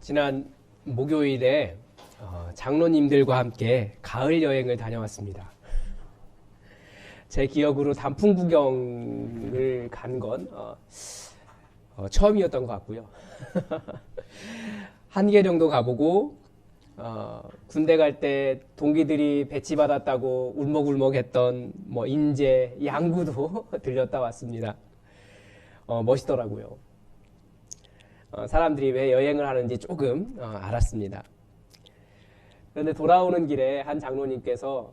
지난 목요일에 장로님들과 함께 가을 여행을 다녀왔습니다. 제 기억으로 단풍 구경을 간 건 처음이었던 것 같고요. 한계령도 가보고 군대 갈 때 동기들이 배치 받았다고 울먹울먹했던 인제, 양구도 들렸다 왔습니다. 멋있더라고요. 사람들이 왜 여행을 하는지 조금 알았습니다. 그런데 돌아오는 길에 한 장로님께서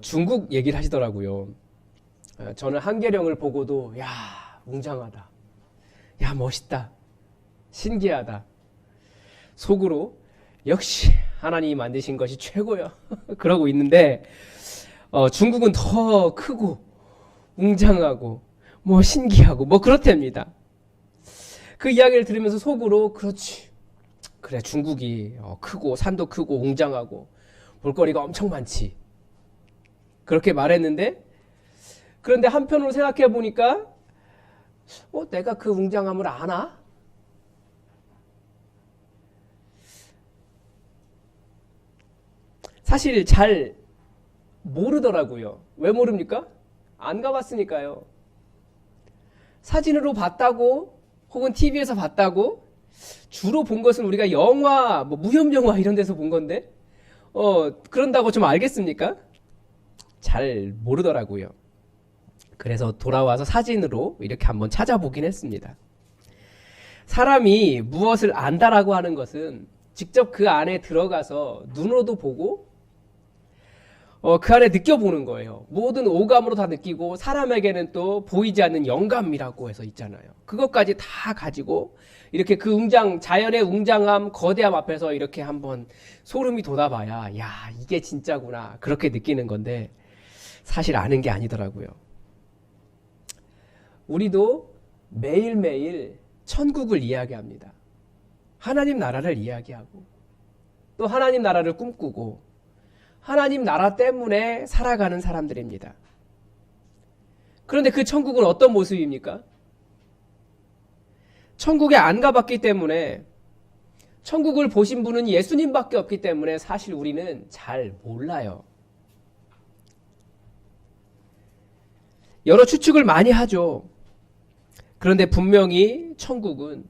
중국 얘기를 하시더라고요. 저는 한계령을 보고도 야, 웅장하다, 야, 멋있다, 신기하다, 속으로 역시 하나님이 만드신 것이 최고야 그러고 있는데 중국은 더 크고 웅장하고 신기하고 그렇답니다. 그 이야기를 들으면서 속으로 그렇지, 그래, 중국이 크고 산도 크고 웅장하고 볼거리가 엄청 많지, 그렇게 말했는데, 그런데 한편으로 생각해 보니까 내가 그 웅장함을 아나? 사실 잘 모르더라고요. 왜 모릅니까? 안 가봤으니까요. 사진으로 봤다고 혹은 TV에서 봤다고, 주로 본 것은 우리가 영화, 무협영화 이런 데서 본 건데 그런다고 좀 알겠습니까? 잘 모르더라고요. 그래서 돌아와서 사진으로 이렇게 한번 찾아보긴 했습니다. 사람이 무엇을 안다라고 하는 것은 직접 그 안에 들어가서 눈으로도 보고 그 안에 느껴보는 거예요. 모든 오감으로 다 느끼고, 사람에게는 또 보이지 않는 영감이라고 해서 있잖아요. 그것까지 다 가지고 이렇게 그 자연의 웅장함, 거대함 앞에서 이렇게 한번 소름이 돋아봐야, 야, 이게 진짜구나, 그렇게 느끼는 건데, 사실 아는 게 아니더라고요. 우리도 매일매일 천국을 이야기합니다. 하나님 나라를 이야기하고, 또 하나님 나라를 꿈꾸고, 하나님 나라 때문에 살아가는 사람들입니다. 그런데 그 천국은 어떤 모습입니까? 천국에 안 가봤기 때문에, 천국을 보신 분은 예수님밖에 없기 때문에 사실 우리는 잘 몰라요. 여러 추측을 많이 하죠. 그런데 분명히 천국은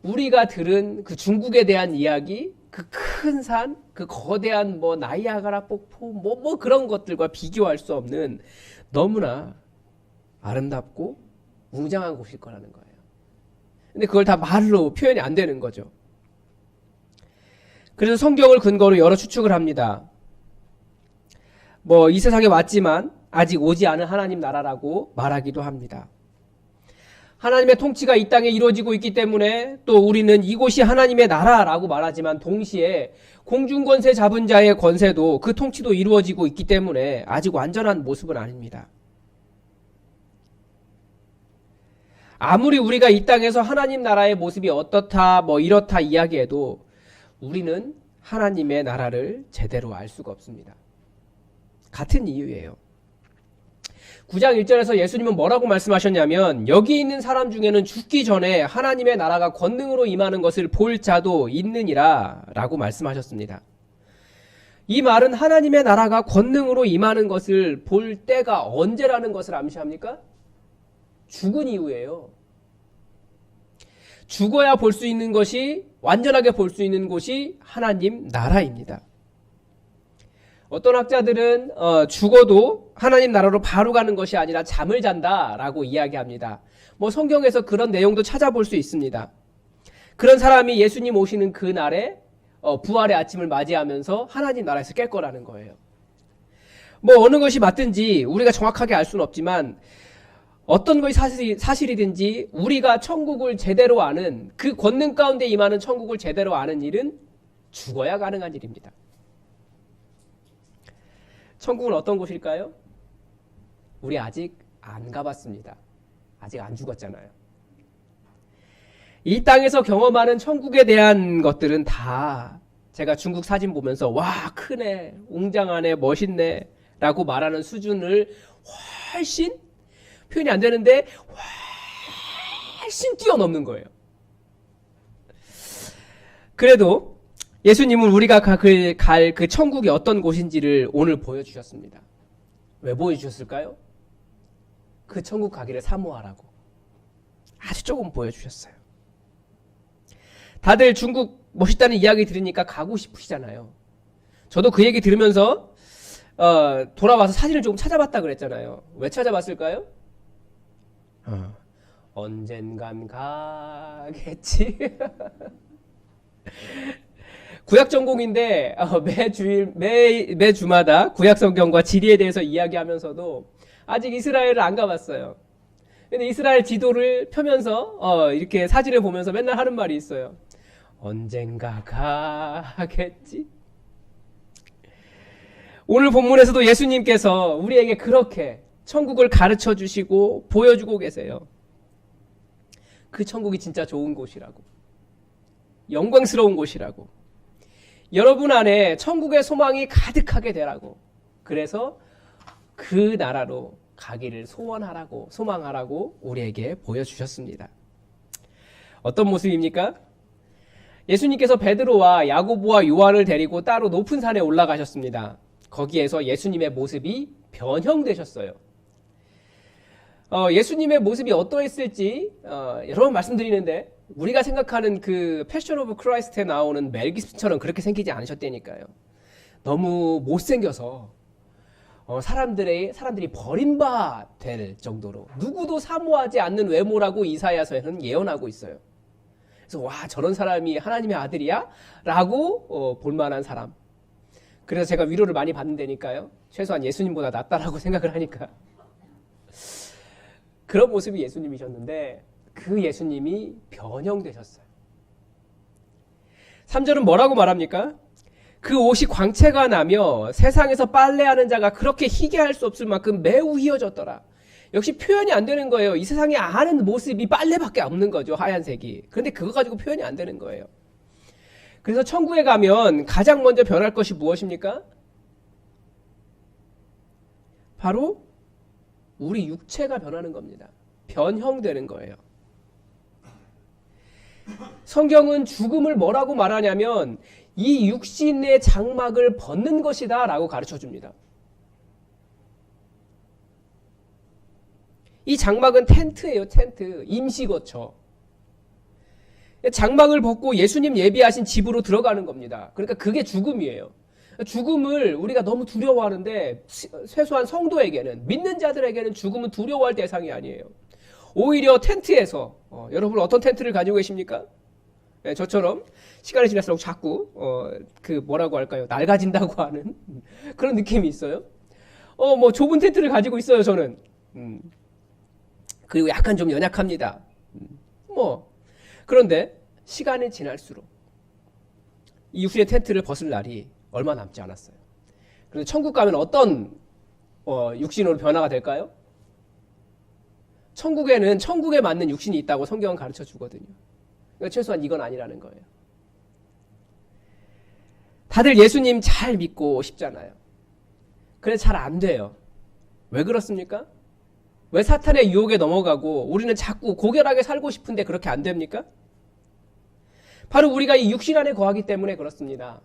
우리가 들은 그 중국에 대한 이야기, 그 큰 산, 그 거대한 나이아가라 폭포, 그런 것들과 비교할 수 없는 너무나 아름답고 웅장한 곳일 거라는 거예요. 근데 그걸 다 말로 표현이 안 되는 거죠. 그래서 성경을 근거로 여러 추측을 합니다. 이 세상에 왔지만 아직 오지 않은 하나님 나라라고 말하기도 합니다. 하나님의 통치가 이 땅에 이루어지고 있기 때문에 또 우리는 이곳이 하나님의 나라라고 말하지만, 동시에 공중권세 잡은 자의 권세도, 그 통치도 이루어지고 있기 때문에 아직 완전한 모습은 아닙니다. 아무리 우리가 이 땅에서 하나님 나라의 모습이 어떻다, 이렇다 이야기해도 우리는 하나님의 나라를 제대로 알 수가 없습니다. 같은 이유예요. 9장 1절에서 예수님은 뭐라고 말씀하셨냐면, 여기 있는 사람 중에는 죽기 전에 하나님의 나라가 권능으로 임하는 것을 볼 자도 있느니라 라고 말씀하셨습니다. 이 말은 하나님의 나라가 권능으로 임하는 것을 볼 때가 언제라는 것을 암시합니까? 죽은 이후예요. 죽어야 볼 수 있는 것이, 완전하게 볼 수 있는 곳이 하나님 나라입니다. 어떤 학자들은 죽어도 하나님 나라로 바로 가는 것이 아니라 잠을 잔다라고 이야기합니다. 성경에서 그런 내용도 찾아볼 수 있습니다. 그런 사람이 예수님 오시는 그 날에 부활의 아침을 맞이하면서 하나님 나라에서 깰 거라는 거예요. 어느 것이 맞든지 우리가 정확하게 알 수는 없지만, 어떤 것이 사실이든지 우리가 천국을 제대로 아는, 그 권능 가운데 임하는 천국을 제대로 아는 일은 죽어야 가능한 일입니다. 천국은 어떤 곳일까요? 우리 아직 안 가봤습니다. 아직 안 죽었잖아요. 이 땅에서 경험하는 천국에 대한 것들은 다 제가 중국 사진 보면서 와, 크네, 웅장하네, 멋있네 라고 말하는 수준을 훨씬, 표현이 안 되는데, 훨씬 뛰어넘는 거예요. 그래도 예수님은 우리가 갈 그 천국이 어떤 곳인지를 오늘 보여주셨습니다. 왜 보여주셨을까요? 그 천국 가기를 사모하라고 아주 조금 보여주셨어요. 다들 중국 멋있다는 이야기 들으니까 가고 싶으시잖아요. 저도 그 얘기 들으면서 돌아와서 사진을 조금 찾아봤다 그랬잖아요. 왜 찾아봤을까요? 언젠간 가겠지. 구약 전공인데 매주마다 구약 성경과 지리에 대해서 이야기하면서도 아직 이스라엘을 안 가봤어요. 근데 이스라엘 지도를 펴면서 이렇게 사진을 보면서 맨날 하는 말이 있어요. 언젠가 가겠지. 오늘 본문에서도 예수님께서 우리에게 그렇게 천국을 가르쳐 주시고 보여주고 계세요. 그 천국이 진짜 좋은 곳이라고, 영광스러운 곳이라고, 여러분 안에 천국의 소망이 가득하게 되라고, 그래서 그 나라로 가기를 소원하라고, 소망하라고 우리에게 보여주셨습니다. 어떤 모습입니까? 예수님께서 베드로와 야고보와 요한을 데리고 따로 높은 산에 올라가셨습니다. 거기에서 예수님의 모습이 변형되셨어요. 예수님의 모습이 어떠했을지 여러 번 말씀드리는데, 우리가 생각하는 그 패션 오브 크라이스트에 나오는 멜 깁슨처럼 그렇게 생기지 않으셨다니까요. 너무 못생겨서 사람들이 버림받을 정도로 누구도 사모하지 않는 외모라고 이사야서에는 예언하고 있어요. 그래서 와, 저런 사람이 하나님의 아들이야? 라고 볼만한 사람. 그래서 제가 위로를 많이 받는다니까요. 최소한 예수님보다 낫다라고 생각을 하니까. 그런 모습이 예수님이셨는데 그 예수님이 변형되셨어요. 3절은 뭐라고 말합니까? 그 옷이 광채가 나며 세상에서 빨래하는 자가 그렇게 희게할 수 없을 만큼 매우 휘어졌더라. 역시 표현이 안 되는 거예요. 이 세상에 아는 모습이 빨래밖에 없는 거죠. 하얀색이. 그런데 그거 가지고 표현이 안 되는 거예요. 그래서 천국에 가면 가장 먼저 변할 것이 무엇입니까? 바로 우리 육체가 변하는 겁니다. 변형되는 거예요. 성경은 죽음을 뭐라고 말하냐면 이 육신의 장막을 벗는 것이다 라고 가르쳐 줍니다. 이 장막은 텐트예요. 텐트. 임시거처. 장막을 벗고 예수님 예비하신 집으로 들어가는 겁니다. 그러니까 그게 죽음이에요. 죽음을 우리가 너무 두려워하는데 세수한 성도에게는, 믿는 자들에게는 죽음은 두려워할 대상이 아니에요. 오히려 텐트에서 여러분 어떤 텐트를 가지고 계십니까? 네, 저처럼 시간이 지날수록 자꾸 뭐라고 할까요? 낡아진다고 하는 그런 느낌이 있어요. 뭐 좁은 텐트를 가지고 있어요. 저는. 그리고 약간 좀 연약합니다. 그런데 시간이 지날수록 이 육신의 텐트를 벗을 날이 얼마 남지 않았어요. 그런데 천국 가면 어떤 육신으로 변화가 될까요? 천국에는 천국에 맞는 육신이 있다고 성경은 가르쳐 주거든요. 그러니까 최소한 이건 아니라는 거예요. 다들 예수님 잘 믿고 싶잖아요. 그래서 잘 안 돼요. 왜 그렇습니까? 왜 사탄의 유혹에 넘어가고 우리는 자꾸 고결하게 살고 싶은데 그렇게 안 됩니까? 바로 우리가 이 육신 안에 거하기 때문에 그렇습니다.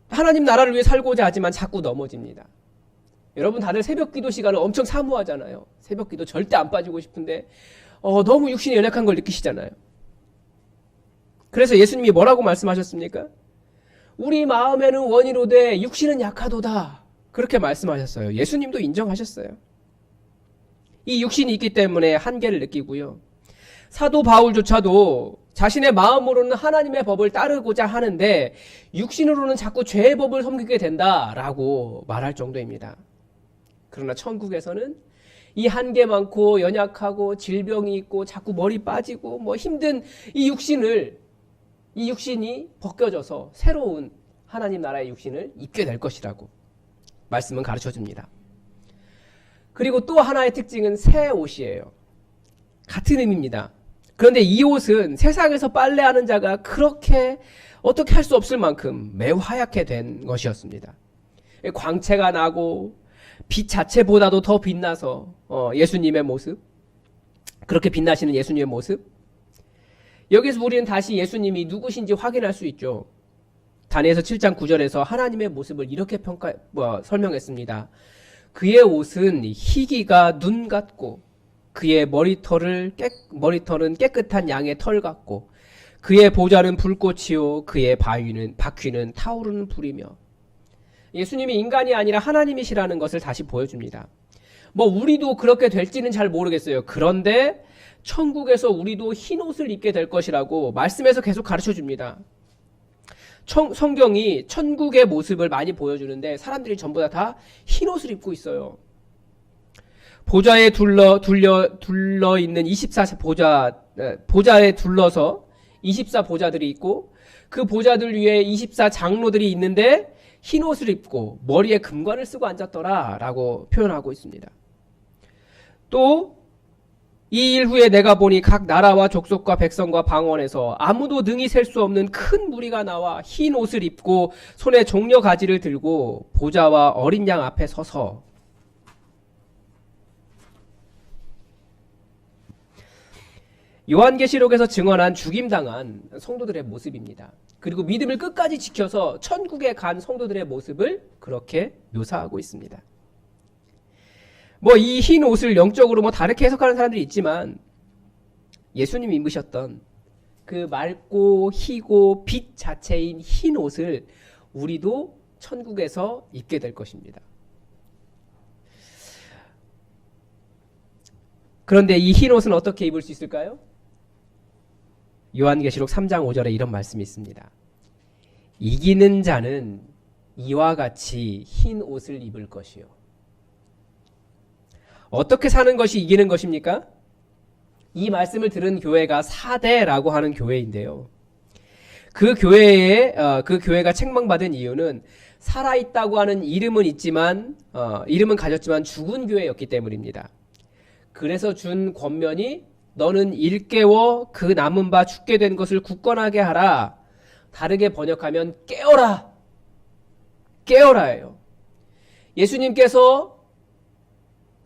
하나님 나라를 위해 살고자 하지만 자꾸 넘어집니다. 여러분 다들 새벽 기도 시간을 엄청 사모하잖아요. 새벽 기도 절대 안 빠지고 싶은데 너무 육신이 연약한 걸 느끼시잖아요. 그래서 예수님이 뭐라고 말씀하셨습니까? 우리 마음에는 원이로되 육신은 약하도다. 그렇게 말씀하셨어요. 예수님도 인정하셨어요. 이 육신이 있기 때문에 한계를 느끼고요. 사도 바울조차도 자신의 마음으로는 하나님의 법을 따르고자 하는데 육신으로는 자꾸 죄의 법을 섬기게 된다라고 말할 정도입니다. 그러나 천국에서는 이 한계 많고 연약하고 질병이 있고 자꾸 머리 빠지고 힘든 이 육신이 벗겨져서 새로운 하나님 나라의 육신을 입게 될 것이라고 말씀은 가르쳐 줍니다. 그리고 또 하나의 특징은 새 옷이에요. 같은 의미입니다. 그런데 이 옷은 세상에서 빨래하는 자가 그렇게 어떻게 할 수 없을 만큼 매우 하얗게 된 것이었습니다. 광채가 나고 빛 자체보다도 더 빛나서 예수님의 모습, 그렇게 빛나시는 예수님의 모습, 여기서 우리는 다시 예수님이 누구신지 확인할 수 있죠. 다니엘서 7장 9절에서 하나님의 모습을 이렇게 설명했습니다. 그의 옷은 희기가 눈 같고 그의 머리털은 깨끗한 양의 털 같고 그의 보좌는 불꽃이요 그의 바퀴는 타오르는 불이며. 예수님이 인간이 아니라 하나님이시라는 것을 다시 보여줍니다. 우리도 그렇게 될지는 잘 모르겠어요. 그런데 천국에서 우리도 흰 옷을 입게 될 것이라고 말씀에서 계속 가르쳐 줍니다. 성경이 천국의 모습을 많이 보여주는데 사람들이 전부 다 흰 옷을 입고 있어요. 보좌에 둘러 있는 보좌에 둘러서 24보좌들이 있고 그 보좌들 위에 24장로들이 있는데 흰 옷을 입고 머리에 금관을 쓰고 앉았더라 라고 표현하고 있습니다. 또 이 일 후에 내가 보니 각 나라와 족속과 백성과 방언에서 아무도 능히 셀 수 없는 큰 무리가 나와 흰 옷을 입고 손에 종려 가지를 들고 보좌와 어린 양 앞에 서서. 요한계시록에서 증언한 죽임당한 성도들의 모습입니다. 그리고 믿음을 끝까지 지켜서 천국에 간 성도들의 모습을 그렇게 묘사하고 있습니다. 이 흰 옷을 영적으로 다르게 해석하는 사람들이 있지만 예수님이 입으셨던 그 맑고 희고 빛 자체인 흰 옷을 우리도 천국에서 입게 될 것입니다. 그런데 이 흰 옷은 어떻게 입을 수 있을까요? 요한계시록 3장 5절에 이런 말씀이 있습니다. 이기는 자는 이와 같이 흰 옷을 입을 것이요. 어떻게 사는 것이 이기는 것입니까? 이 말씀을 들은 교회가 사대라고 하는 교회인데요. 그 교회가 책망받은 이유는 살아있다고 하는 이름은 가졌지만 죽은 교회였기 때문입니다. 그래서 준 권면이 너는 일깨워 그 남은 바 죽게 된 것을 굳건하게 하라. 다르게 번역하면 깨어라. 깨어라예요. 예수님께서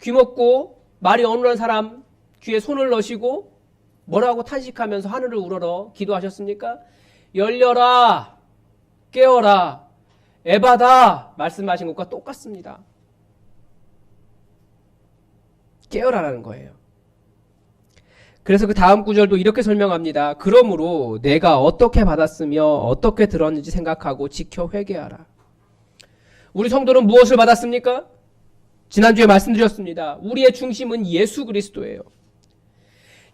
귀먹고 말이 어눌한 사람 귀에 손을 넣으시고 뭐라고 탄식하면서 하늘을 우러러 기도하셨습니까? 열려라. 깨어라. 에바다. 말씀하신 것과 똑같습니다. 깨어라라는 거예요. 그래서 그 다음 구절도 이렇게 설명합니다. 그러므로 내가 어떻게 받았으며 어떻게 들었는지 생각하고 지켜 회개하라. 우리 성도는 무엇을 받았습니까? 지난주에 말씀드렸습니다. 우리의 중심은 예수 그리스도예요.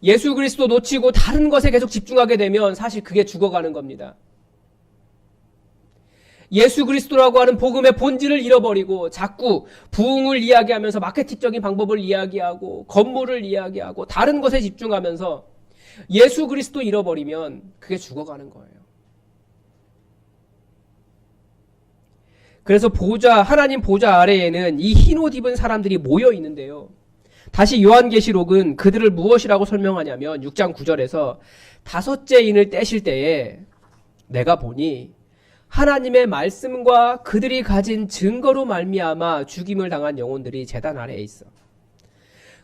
예수 그리스도 놓치고 다른 것에 계속 집중하게 되면 사실 그게 죽어가는 겁니다. 예수 그리스도라고 하는 복음의 본질을 잃어버리고 자꾸 부흥을 이야기하면서 마케팅적인 방법을 이야기하고 건물을 이야기하고 다른 것에 집중하면서 예수 그리스도 잃어버리면 그게 죽어가는 거예요. 그래서 하나님 보좌 아래에는 이 흰 옷 입은 사람들이 모여 있는데요. 다시 요한계시록은 그들을 무엇이라고 설명하냐면 6장 9절에서 다섯째 인을 떼실 때에 내가 보니 하나님의 말씀과 그들이 가진 증거로 말미암아 죽임을 당한 영혼들이 제단 아래에 있어.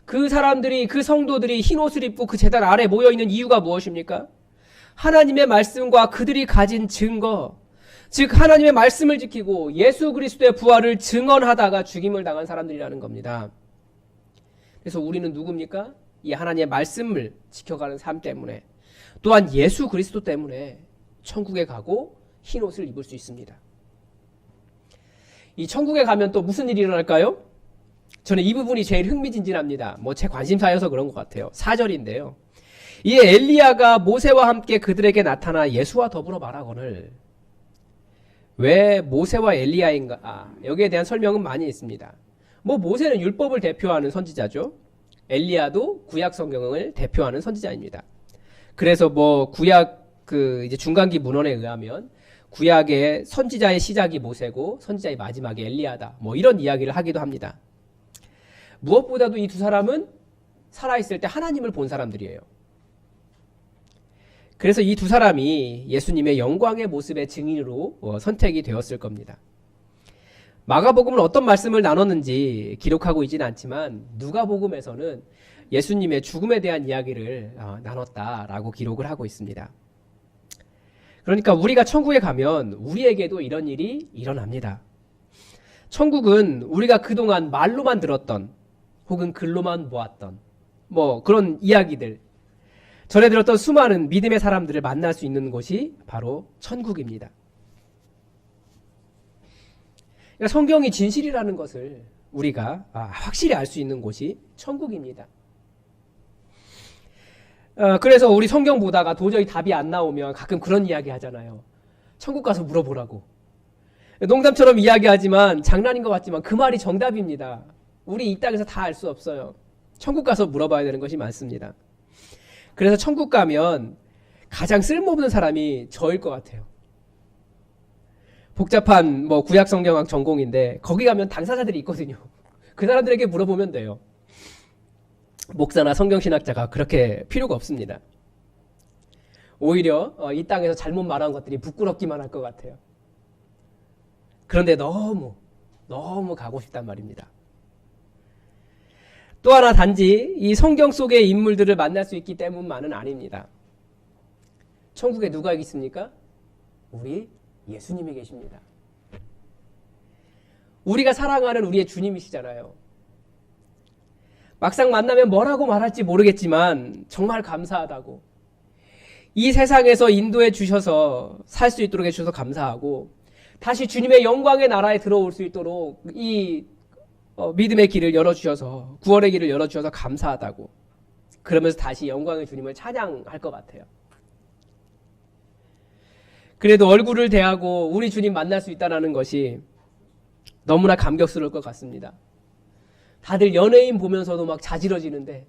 그 사람들이, 그 성도들이 흰 옷을 입고 그 제단 아래에 모여 있는 이유가 무엇입니까? 하나님의 말씀과 그들이 가진 증거, 즉 하나님의 말씀을 지키고 예수 그리스도의 부활을 증언하다가 죽임을 당한 사람들이라는 겁니다. 그래서 우리는 누굽니까? 이 하나님의 말씀을 지켜가는 삶 때문에, 또한 예수 그리스도 때문에 천국에 가고 흰 옷을 입을 수 있습니다. 이 천국에 가면 또 무슨 일이 일어날까요? 저는 이 부분이 제일 흥미진진합니다. 제 관심사여서 그런 것 같아요. 4절인데요. 이 엘리야가 모세와 함께 그들에게 나타나 예수와 더불어 말하거늘. 왜 모세와 엘리야인가? 여기에 대한 설명은 많이 있습니다. 모세는 율법을 대표하는 선지자죠. 엘리야도 구약 성경을 대표하는 선지자입니다. 그래서 구약 이제 중간기 문헌에 의하면 구약의 선지자의 시작이 모세고 선지자의 마지막이 엘리야다. 이런 이야기를 하기도 합니다. 무엇보다도 이 두 사람은 살아있을 때 하나님을 본 사람들이에요. 그래서 이 두 사람이 예수님의 영광의 모습의 증인으로 선택이 되었을 겁니다. 마가복음은 어떤 말씀을 나눴는지 기록하고 있지는 않지만 누가복음에서는 예수님의 죽음에 대한 이야기를 나눴다라고 기록을 하고 있습니다. 그러니까 우리가 천국에 가면 우리에게도 이런 일이 일어납니다. 천국은 우리가 그동안 말로만 들었던 혹은 글로만 보았던 그런 이야기들, 전해 들었던 수많은 믿음의 사람들을 만날 수 있는 곳이 바로 천국입니다. 그러니까 성경이 진실이라는 것을 우리가 확실히 알 수 있는 곳이 천국입니다. 그래서 우리 성경 보다가 도저히 답이 안 나오면 가끔 그런 이야기 하잖아요. 천국 가서 물어보라고. 농담처럼 이야기하지만 장난인 것 같지만 그 말이 정답입니다. 우리 이 땅에서 다 알 수 없어요. 천국 가서 물어봐야 되는 것이 많습니다. 그래서 천국 가면 가장 쓸모없는 사람이 저일 것 같아요. 복잡한 구약 성경학 전공인데 거기 가면 당사자들이 있거든요. 그 사람들에게 물어보면 돼요. 목사나 성경신학자가 그렇게 필요가 없습니다. 오히려 이 땅에서 잘못 말한 것들이 부끄럽기만 할 것 같아요. 그런데 너무 가고 싶단 말입니다. 또 하나 단지 이 성경 속의 인물들을 만날 수 있기 때문만은 아닙니다. 천국에 누가 있습니까? 우리 예수님이 계십니다. 우리가 사랑하는 우리의 주님이시잖아요. 막상 만나면 뭐라고 말할지 모르겠지만 정말 감사하다고, 이 세상에서 인도해 주셔서 살 수 있도록 해주셔서 감사하고, 다시 주님의 영광의 나라에 들어올 수 있도록 이 믿음의 길을 열어주셔서, 구원의 길을 열어주셔서 감사하다고, 그러면서 다시 영광의 주님을 찬양할 것 같아요. 그래도 얼굴을 대하고 우리 주님 만날 수 있다는 것이 너무나 감격스러울 것 같습니다. 다들 연예인 보면서도 막 자지러지는데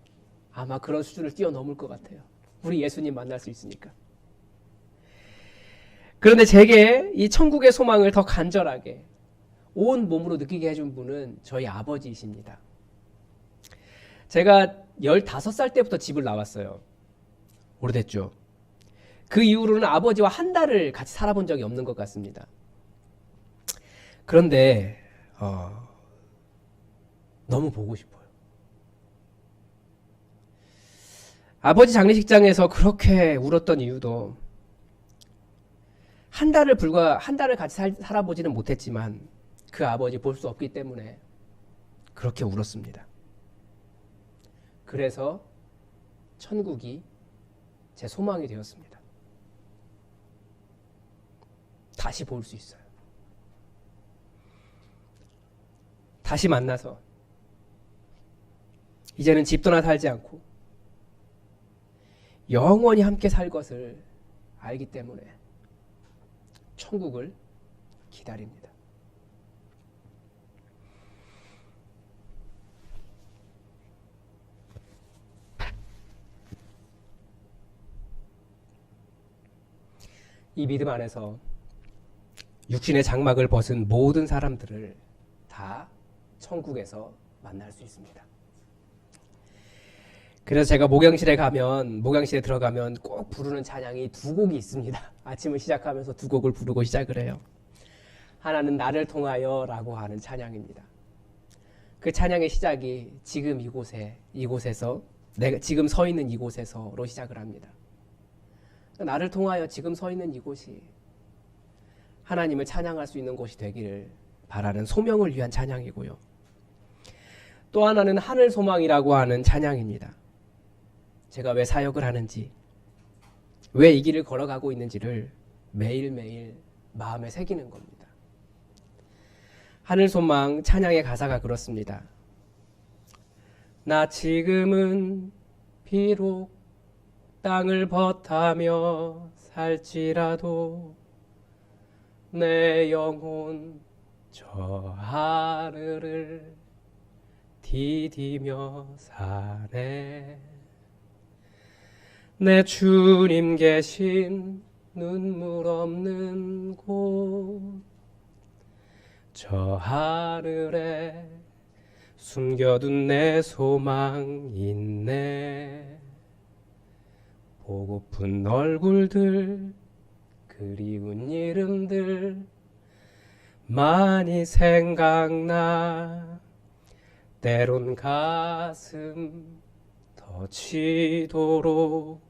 아마 그런 수준을 뛰어넘을 것 같아요. 우리 예수님 만날 수 있으니까. 그런데 제게 이 천국의 소망을 더 간절하게 온 몸으로 느끼게 해준 분은 저희 아버지이십니다. 제가 15살 때부터 집을 나왔어요. 오래됐죠. 그 이후로는 아버지와 한 달을 같이 살아본 적이 없는 것 같습니다. 그런데 너무 보고 싶어요. 아버지 장례식장에서 그렇게 울었던 이유도 한 달을 같이 살아보지는 못했지만 그 아버지 볼 수 없기 때문에 그렇게 울었습니다. 그래서 천국이 제 소망이 되었습니다. 다시 볼 수 있어요. 다시 만나서 이제는 집 떠나 살지 않고 영원히 함께 살 것을 알기 때문에 천국을 기다립니다. 이 믿음 안에서 육신의 장막을 벗은 모든 사람들을 다 천국에서 만날 수 있습니다. 그래서 제가 목양실에 들어가면 꼭 부르는 찬양이 두 곡이 있습니다. 아침을 시작하면서 두 곡을 부르고 시작을 해요. 하나는 나를 통하여 라고 하는 찬양입니다. 그 찬양의 시작이 지금 이곳에서 내가 지금 서 있는 이곳에서로 시작을 합니다. 나를 통하여 지금 서 있는 이곳이 하나님을 찬양할 수 있는 곳이 되기를 바라는 소명을 위한 찬양이고요. 또 하나는 하늘 소망이라고 하는 찬양입니다. 제가 왜 사역을 하는지, 왜 이 길을 걸어가고 있는지를 매일매일 마음에 새기는 겁니다. 하늘 소망 찬양의 가사가 그렇습니다. 나 지금은 비록 땅을 벗하며 살지라도 내 영혼 저 하늘을 디디며 사네. 내 주님 계신 눈물 없는 곳 저 하늘에 숨겨둔 내 소망 있네. 보고픈 얼굴들 그리운 이름들 많이 생각나. 때론 가슴 터지도록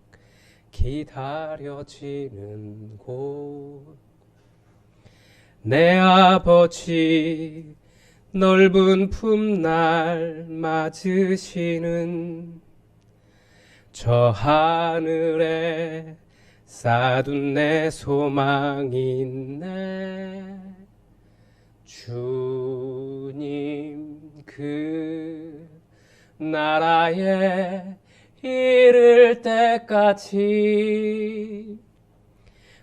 기다려지는 곳. 내 아버지 넓은 품날 맞으시는 저 하늘에 쌓둔 내 소망이 있네. 주님 그 나라에 이를 때까지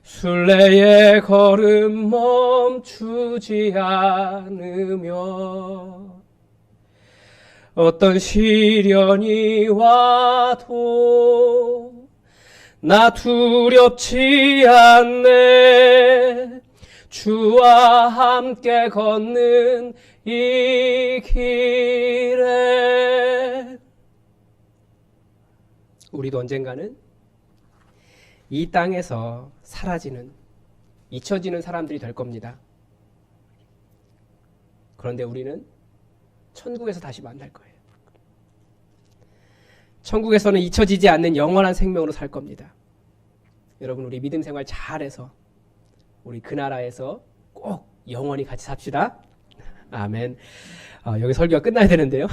순례의 걸음 멈추지 않으며 어떤 시련이 와도 나 두렵지 않네. 주와 함께 걷는 이 길에 우리도 언젠가는 이 땅에서 사라지는, 잊혀지는 사람들이 될 겁니다. 그런데 우리는 천국에서 다시 만날 거예요. 천국에서는 잊혀지지 않는 영원한 생명으로 살 겁니다. 여러분, 우리 믿음 생활 잘해서 우리 그 나라에서 꼭 영원히 같이 삽시다. 아멘. 여기 설교가 끝나야 되는데요.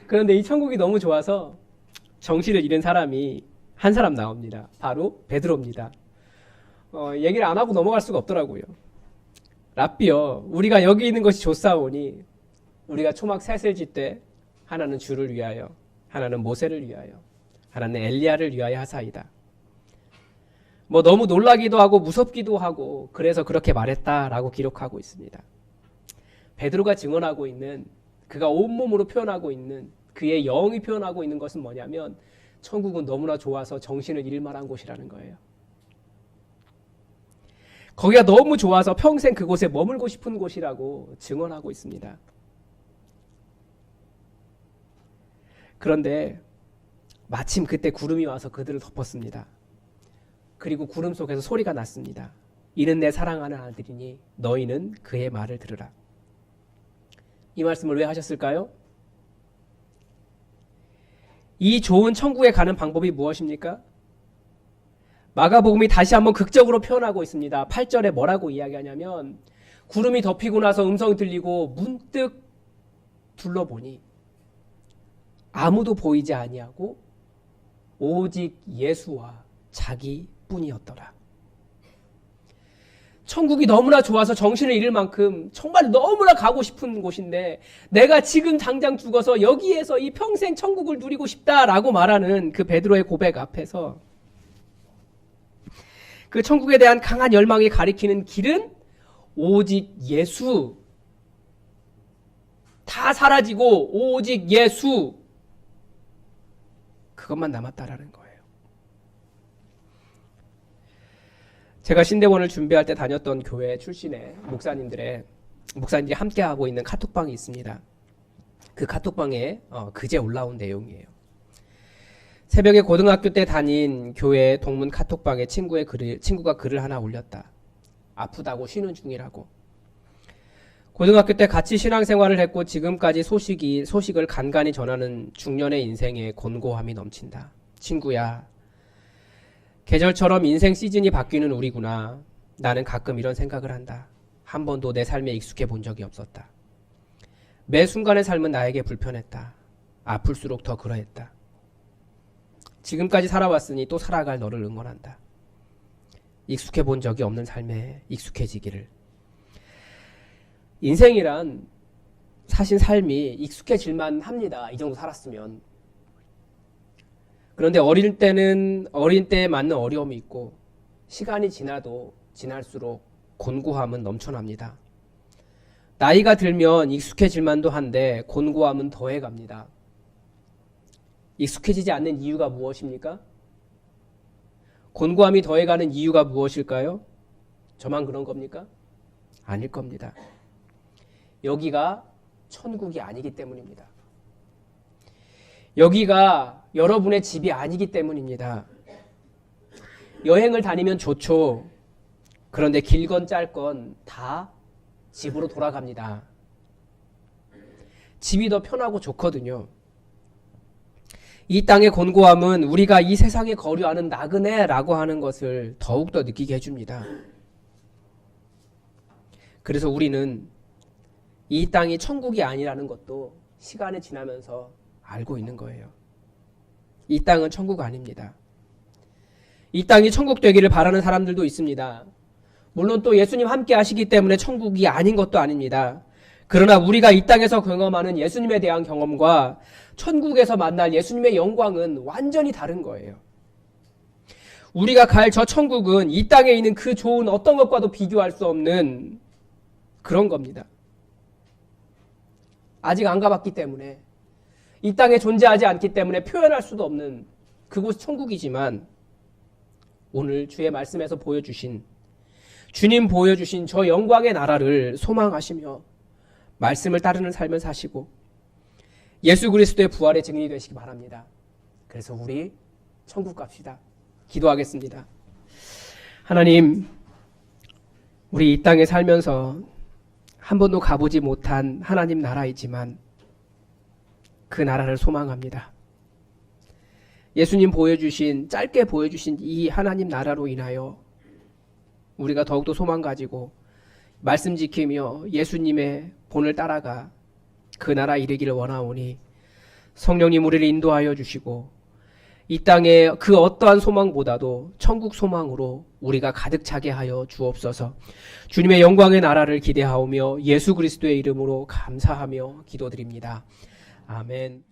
그런데 이 천국이 너무 좋아서 정신을 잃은 사람이 한 사람 나옵니다. 바로 베드로입니다. 얘기를 안 하고 넘어갈 수가 없더라고요. 랍비여, 우리가 여기 있는 것이 좋사오니 우리가 초막 셋을 짓되 하나는 주를 위하여, 하나는 모세를 위하여, 하나는 엘리야를 위하여 하사이다. 뭐 너무 놀라기도 하고 무섭기도 하고 그래서 그렇게 말했다라고 기록하고 있습니다. 베드로가 증언하고 있는, 그가 온몸으로 표현하고 있는, 그의 영이 표현하고 있는 것은 뭐냐면 천국은 너무나 좋아서 정신을 잃을 만한 곳이라는 거예요. 거기가 너무 좋아서 평생 그곳에 머물고 싶은 곳이라고 증언하고 있습니다. 그런데 마침 그때 구름이 와서 그들을 덮었습니다. 그리고 구름 속에서 소리가 났습니다. 이는 내 사랑하는 아들이니 너희는 그의 말을 들으라. 이 말씀을 왜 하셨을까요? 이 좋은 천국에 가는 방법이 무엇입니까? 마가복음이 다시 한번 극적으로 표현하고 있습니다. 8절에 뭐라고 이야기하냐면 구름이 덮이고 나서 음성이 들리고 문득 둘러보니 아무도 보이지 아니하고 오직 예수와 자기뿐이었더라. 천국이 너무나 좋아서 정신을 잃을 만큼 정말 너무나 가고 싶은 곳인데 내가 지금 당장 죽어서 여기에서 이 평생 천국을 누리고 싶다라고 말하는 그 베드로의 고백 앞에서 그 천국에 대한 강한 열망이 가리키는 길은 오직 예수, 다 사라지고 오직 예수, 그것만 남았다라는 거예요. 제가 신대원을 준비할 때 다녔던 교회 출신의 목사님들이 함께하고 있는 카톡방이 있습니다. 그 카톡방에 그제 올라온 내용이에요. 새벽에 고등학교 때 다닌 교회 동문 카톡방에 친구가 글을 하나 올렸다. 아프다고 쉬는 중이라고. 고등학교 때 같이 신앙생활을 했고 지금까지 소식을 간간히 전하는 중년의 인생에 곤고함이 넘친다. 친구야, 계절처럼 인생 시즌이 바뀌는 우리구나. 나는 가끔 이런 생각을 한다. 한 번도 내 삶에 익숙해 본 적이 없었다. 매 순간의 삶은 나에게 불편했다. 아플수록 더 그러했다. 지금까지 살아왔으니 또 살아갈 너를 응원한다. 익숙해 본 적이 없는 삶에 익숙해지기를. 인생이란 사신 삶이 익숙해질만 합니다. 이 정도 살았으면. 그런데 어린 때에 맞는 어려움이 있고 시간이 지나도 지날수록 곤고함은 넘쳐납니다. 나이가 들면 익숙해질만도 한데 곤고함은 더해갑니다. 익숙해지지 않는 이유가 무엇입니까? 곤고함이 더해가는 이유가 무엇일까요? 저만 그런 겁니까? 아닐 겁니다. 여기가 천국이 아니기 때문입니다. 여기가 여러분의 집이 아니기 때문입니다. 여행을 다니면 좋죠. 그런데 길건 짧건 다 집으로 돌아갑니다. 집이 더 편하고 좋거든요. 이 땅의 곤고함은 우리가 이 세상에 거류하는 나그네라고 하는 것을 더욱더 느끼게 해줍니다. 그래서 우리는 이 땅이 천국이 아니라는 것도 시간이 지나면서 알고 있는 거예요. 이 땅은 천국 아닙니다. 이 땅이 천국 되기를 바라는 사람들도 있습니다. 물론 또 예수님 함께 하시기 때문에 천국이 아닌 것도 아닙니다. 그러나 우리가 이 땅에서 경험하는 예수님에 대한 경험과 천국에서 만날 예수님의 영광은 완전히 다른 거예요. 우리가 갈 저 천국은 이 땅에 있는 그 좋은 어떤 것과도 비교할 수 없는 그런 겁니다. 아직 안 가봤기 때문에, 이 땅에 존재하지 않기 때문에 표현할 수도 없는 그곳이 천국이지만, 오늘 주의 말씀에서 보여주신, 주님 보여주신 저 영광의 나라를 소망하시며 말씀을 따르는 삶을 사시고 예수 그리스도의 부활의 증인이 되시기 바랍니다. 그래서 우리 천국 갑시다. 기도하겠습니다. 하나님, 우리 이 땅에 살면서 한 번도 가보지 못한 하나님 나라이지만 그 나라를 소망합니다. 예수님 짧게 보여주신 이 하나님 나라로 인하여 우리가 더욱더 소망 가지고 말씀 지키며 예수님의 본을 따라가 그 나라 이르기를 원하오니 성령님 우리를 인도하여 주시고 이 땅에 그 어떠한 소망보다도 천국 소망으로 우리가 가득 차게 하여 주옵소서. 주님의 영광의 나라를 기대하오며 예수 그리스도의 이름으로 감사하며 기도드립니다. 아멘.